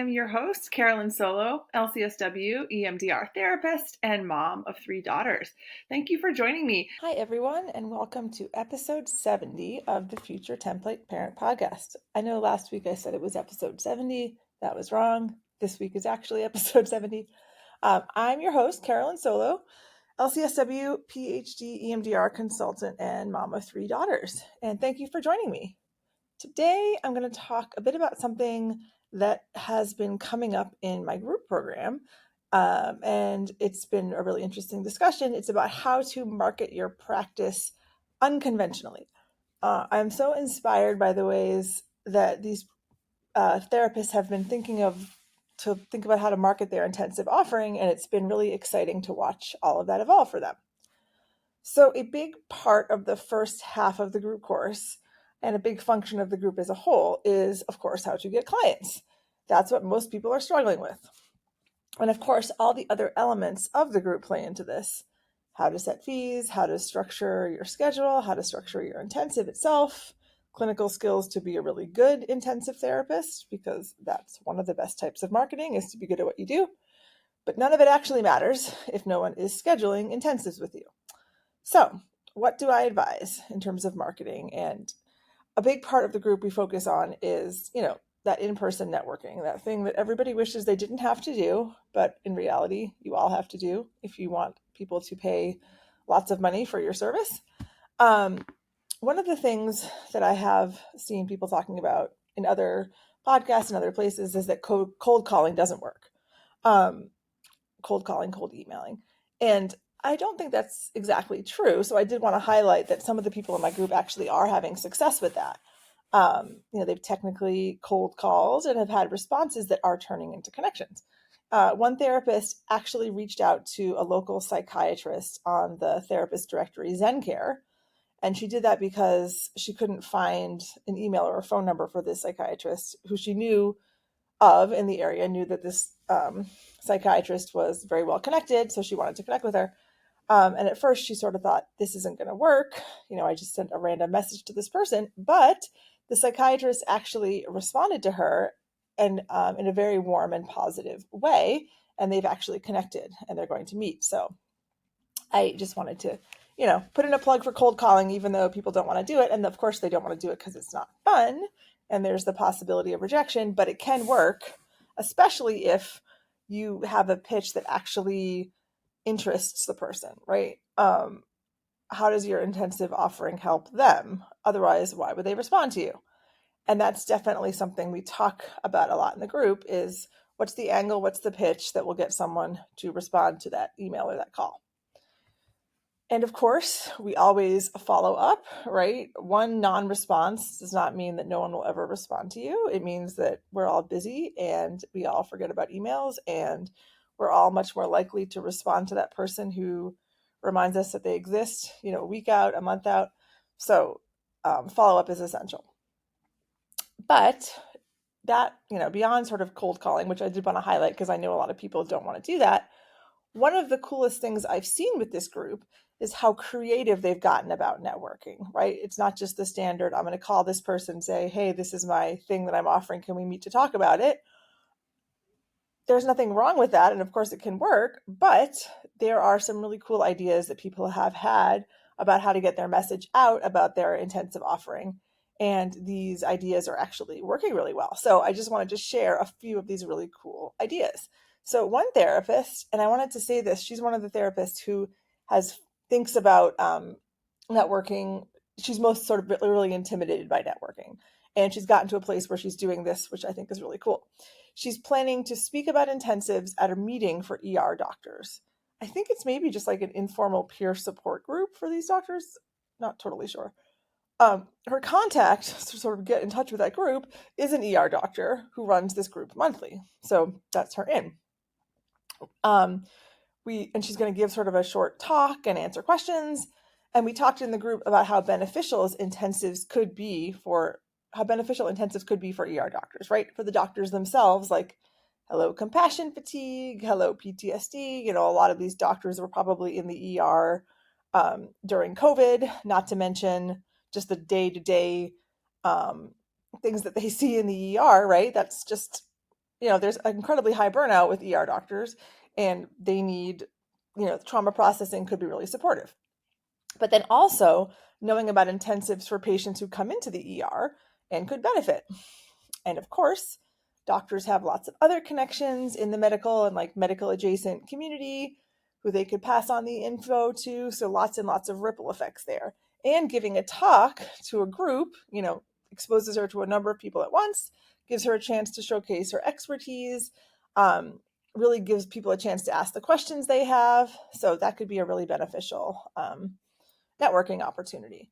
I'm your host, Carolyn Solo, LCSW, EMDR therapist, and mom of 3 daughters. Thank you for joining me. Hi, everyone, and welcome to episode 70 of the Future Template Parent Podcast. I know last week I said it was episode 70. That was wrong. This week is actually episode 70. I'm your host, Carolyn Solo, LCSW, PhD, EMDR consultant, and mom of 3 daughters. And thank you for joining me. Today, I'm going to talk a bit about something that has been coming up in my group program. And it's been a really interesting discussion. It's about how to market your practice unconventionally. I'm so inspired by the ways that these therapists have been thinking about how to market their intensive offering, and it's been really exciting to watch all of that evolve for them. So a big part of the first half of the group course and a big function of the group as a whole is, of course, how to get clients. That's what most people are struggling with. And of course, all the other elements of the group play into this. How to set fees, how to structure your schedule, how to structure your intensive itself, clinical skills to be a really good intensive therapist, because that's one of the best types of marketing is to be good at what you do. But none of it actually matters if no one is scheduling intensives with you. So, what do I advise in terms of marketing? And a big part of the group we focus on is, that in-person networking, that thing that everybody wishes they didn't have to do, but in reality, you all have to do if you want people to pay lots of money for your service. One of the things that I have seen people talking about in other podcasts and other places is that cold calling doesn't work. Cold calling, cold emailing. And I don't think that's exactly true. So I did want to highlight that some of the people in my group actually are having success with that. They've technically cold called and have had responses that are turning into connections. One therapist actually reached out to a local psychiatrist on the therapist directory ZenCare, and she did that because she couldn't find an email or a phone number for this psychiatrist who she knew of in the area, knew that this psychiatrist was very well connected, so she wanted to connect with her. And at first she sort of thought, this isn't going to work. I just sent a random message to this person. But the psychiatrist actually responded to her and in a very warm and positive way. And they've actually connected and they're going to meet. So I just wanted to, put in a plug for cold calling, even though people don't want to do it. And of course, they don't want to do it because it's not fun. And there's the possibility of rejection, but it can work, especially if you have a pitch that actually interests the person, right? How does your intensive offering help them? Otherwise, why would they respond to you? And that's definitely something we talk about a lot in the group is what's the angle, what's the pitch that will get someone to respond to that email or that call? And of course, we always follow up, right? One non-response does not mean that no one will ever respond to you. It means that we're all busy and we all forget about emails, and we're all much more likely to respond to that person who reminds us that they exist, a week out, a month out. So follow-up is essential. But that, beyond sort of cold calling, which I did want to highlight because I know a lot of people don't want to do that, one of the coolest things I've seen with this group is how creative they've gotten about networking, right? It's not just the standard, I'm going to call this person, say, hey, this is my thing that I'm offering. Can we meet to talk about it? There's nothing wrong with that. And of course it can work, but there are some really cool ideas that people have had about how to get their message out about their intensive offering. And these ideas are actually working really well. So I just wanted to share a few of these really cool ideas. So one therapist, and I wanted to say this, she's one of the therapists who thinks about networking. She's most sort of really intimidated by networking. And she's gotten to a place where she's doing this, which I think is really cool. She's planning to speak about intensives at a meeting for ER doctors. I think it's maybe just like an informal peer support group for these doctors. Not totally sure. Her contact to sort of get in touch with that group is an ER doctor who runs this group monthly. So that's her in. And she's going to give sort of a short talk and answer questions. And we talked in the group about how beneficial intensives could be for ER doctors, right? For the doctors themselves, like hello compassion fatigue, hello PTSD. A lot of these doctors were probably in the ER during COVID, not to mention just the day-to-day things that they see in the ER, right? That's just there's an incredibly high burnout with ER doctors, and they need, trauma processing could be really supportive. But then also knowing about intensives for patients who come into the ER and could benefit. And of course, doctors have lots of other connections in the medical and like medical adjacent community who they could pass on the info to. So lots and lots of ripple effects there. And giving a talk to a group, exposes her to a number of people at once, gives her a chance to showcase her expertise, really gives people a chance to ask the questions they have. So that could be a really beneficial networking opportunity.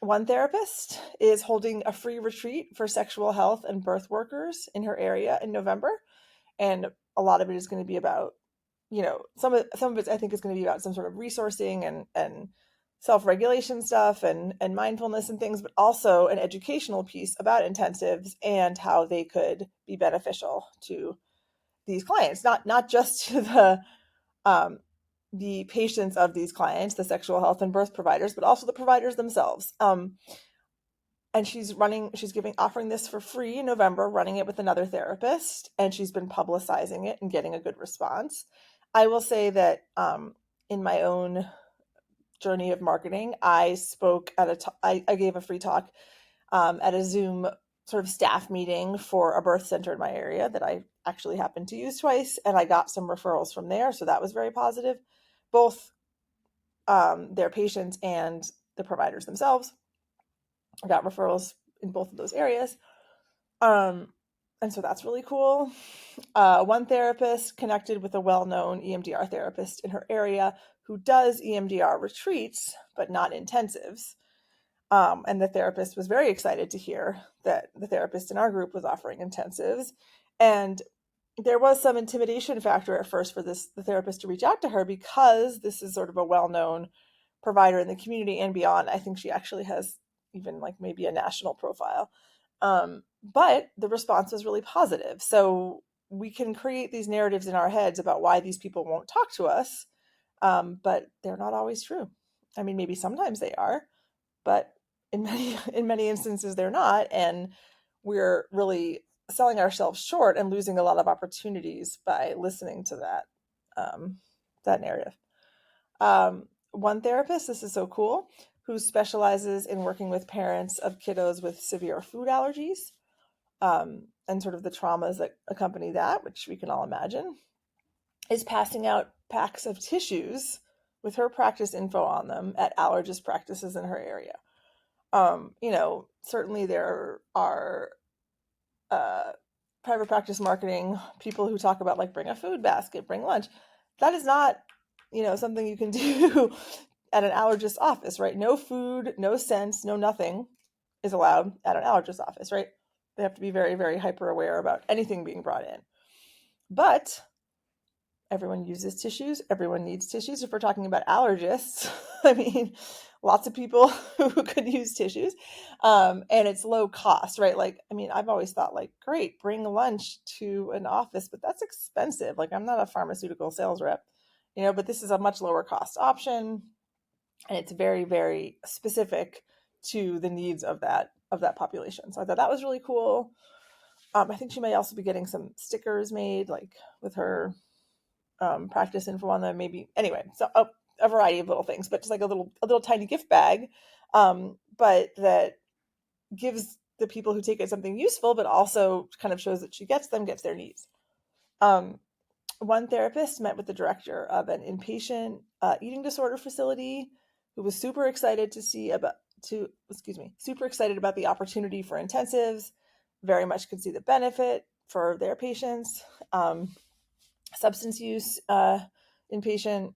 One therapist is holding a free retreat for sexual health and birth workers in her area in November. And a lot of it is going to be about, some of it I think is going to be about some sort of resourcing and self-regulation stuff and mindfulness and things, but also an educational piece about intensives and how they could be beneficial to these clients, not just to the patients of these clients, the sexual health and birth providers, but also the providers themselves. And she's offering this for free in November, running it with another therapist, and she's been publicizing it and getting a good response. I will say that in my own journey of marketing, I spoke I gave a free talk at a Zoom sort of staff meeting for a birth center in my area that I actually happened to use twice, and I got some referrals from there, so that was very positive. Both their patients and the providers themselves. I got referrals in both of those areas. And so that's really cool. One therapist connected with a well-known EMDR therapist in her area who does EMDR retreats, but not intensives. And the therapist was very excited to hear that the therapist in our group was offering intensives. And there was some intimidation factor at first for the therapist to reach out to her because this is sort of a well-known provider in the community and beyond. I think she actually has even like maybe a national profile. But the response was really positive. So we can create these narratives in our heads about why these people won't talk to us, but they're not always true. I mean, maybe sometimes they are, but in many instances they're not, and we're really selling ourselves short and losing a lot of opportunities by listening to that narrative. One therapist, this is so cool, who specializes in working with parents of kiddos with severe food allergies, and sort of the traumas that accompany that, which we can all imagine, is passing out packs of tissues with her practice info on them at allergist practices in her area. Certainly there are private practice marketing people who talk about like bring a food basket, bring lunch. That is not, something you can do at an allergist's office, right? No food, no scents, no nothing is allowed at an allergist's office, right? They have to be very, very hyper aware about anything being brought in. But everyone uses tissues. Everyone needs tissues. If we're talking about allergists, I mean, lots of people who could use tissues, and it's low cost, right? Like, I mean, I've always thought like, great, bring lunch to an office, but that's expensive. Like, I'm not a pharmaceutical sales rep, but this is a much lower cost option, and it's very, very specific to the needs of that population. So I thought that was really cool. I think she may also be getting some stickers made, like with her practice info on them, maybe. Anyway, so a variety of little things, but just like a little tiny gift bag, but that gives the people who take it something useful, but also kind of shows that she gets their needs. One therapist met with the director of an inpatient eating disorder facility who was super excited about the opportunity for intensives, very much could see the benefit for their patients. Substance use inpatient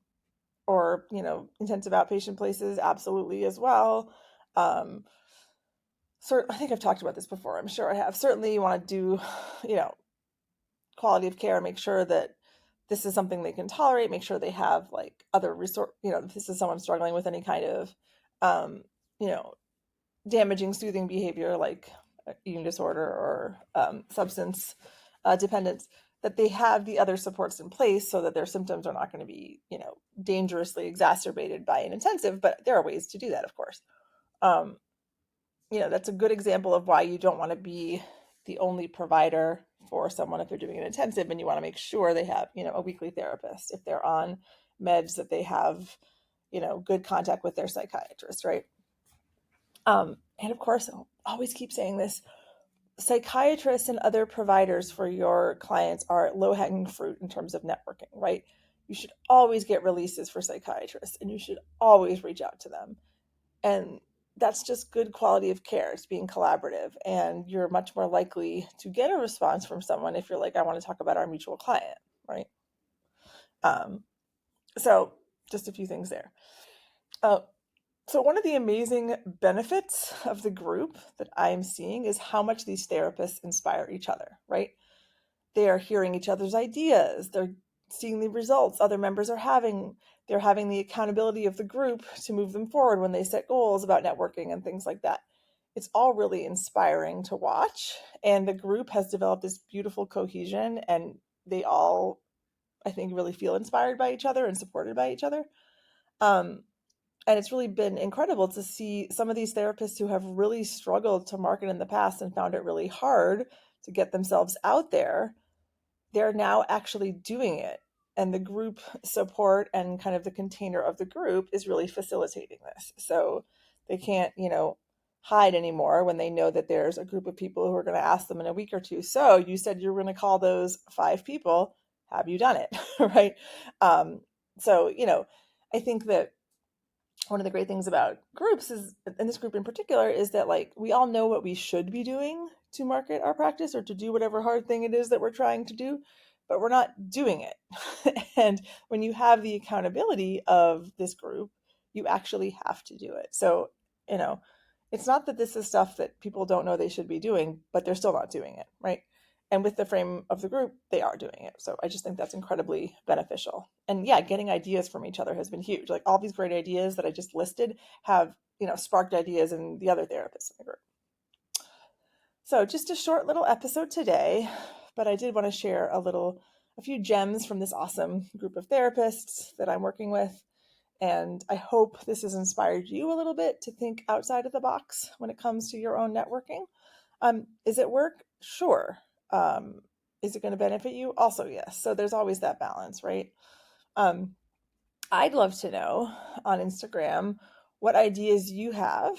or, intensive outpatient places, absolutely as well. I think I've talked about this before. I'm sure I have. Certainly you want to do, quality of care, make sure that this is something they can tolerate, make sure they have like other resource, if this is someone struggling with any kind of, damaging soothing behavior like eating disorder or substance dependence, that they have the other supports in place so that their symptoms are not going to be, dangerously exacerbated by an intensive, but there are ways to do that, of course. That's a good example of why you don't want to be the only provider for someone if they're doing an intensive, and you want to make sure they have, a weekly therapist. If they're on meds, that they have, good contact with their psychiatrist, right? And of course, I'll always keep saying this, psychiatrists and other providers for your clients are low-hanging fruit in terms of networking, right? You should always get releases for psychiatrists, and you should always reach out to them. And that's just good quality of care. It's being collaborative, and you're much more likely to get a response from someone if you're like, I want to talk about our mutual client, right? So just a few things there. So one of the amazing benefits of the group that I'm seeing is how much these therapists inspire each other, right? They are hearing each other's ideas. They're seeing the results other members are having. They're having the accountability of the group to move them forward when they set goals about networking and things like that. It's all really inspiring to watch. And the group has developed this beautiful cohesion, and they all, I think, really feel inspired by each other and supported by each other. And it's really been incredible to see some of these therapists who have really struggled to market in the past and found it really hard to get themselves out there. They're now actually doing it. And the group support and kind of the container of the group is really facilitating this. So they can't, hide anymore when they know that there's a group of people who are going to ask them in a week or two. So you said you were going to call those 5 people. Have you done it? Right. So, I think that one of the great things about groups is, and this group in particular, is that like we all know what we should be doing to market our practice or to do whatever hard thing it is that we're trying to do, but we're not doing it. And when you have the accountability of this group, you actually have to do it. So, it's not that this is stuff that people don't know they should be doing, but they're still not doing it, right? And with the frame of the group, they are doing it. So I just think that's incredibly beneficial. And yeah, getting ideas from each other has been huge. Like all these great ideas that I just listed have, sparked ideas in the other therapists in the group. So just a short little episode today, but I did want to share a few gems from this awesome group of therapists that I'm working with. And I hope this has inspired you a little bit to think outside of the box when it comes to your own networking. Is it work? Sure. Is it going to benefit you? Also, yes. So there's always that balance, right? I'd love to know on Instagram what ideas you have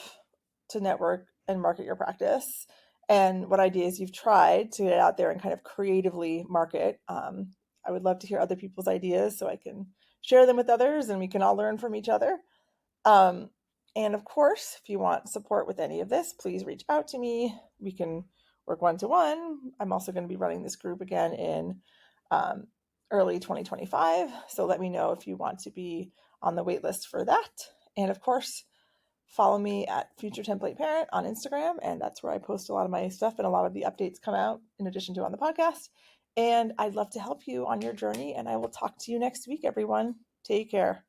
to network and market your practice, and what ideas you've tried to get out there and kind of creatively market. I would love to hear other people's ideas so I can share them with others and we can all learn from each other. And of course, if you want support with any of this, please reach out to me. We can work one-to-one. I'm also going to be running this group again in early 2025. So let me know if you want to be on the wait list for that. And of course, follow me at Future Template Parent on Instagram. And that's where I post a lot of my stuff and a lot of the updates come out in addition to on the podcast. And I'd love to help you on your journey. And I will talk to you next week, everyone. Take care.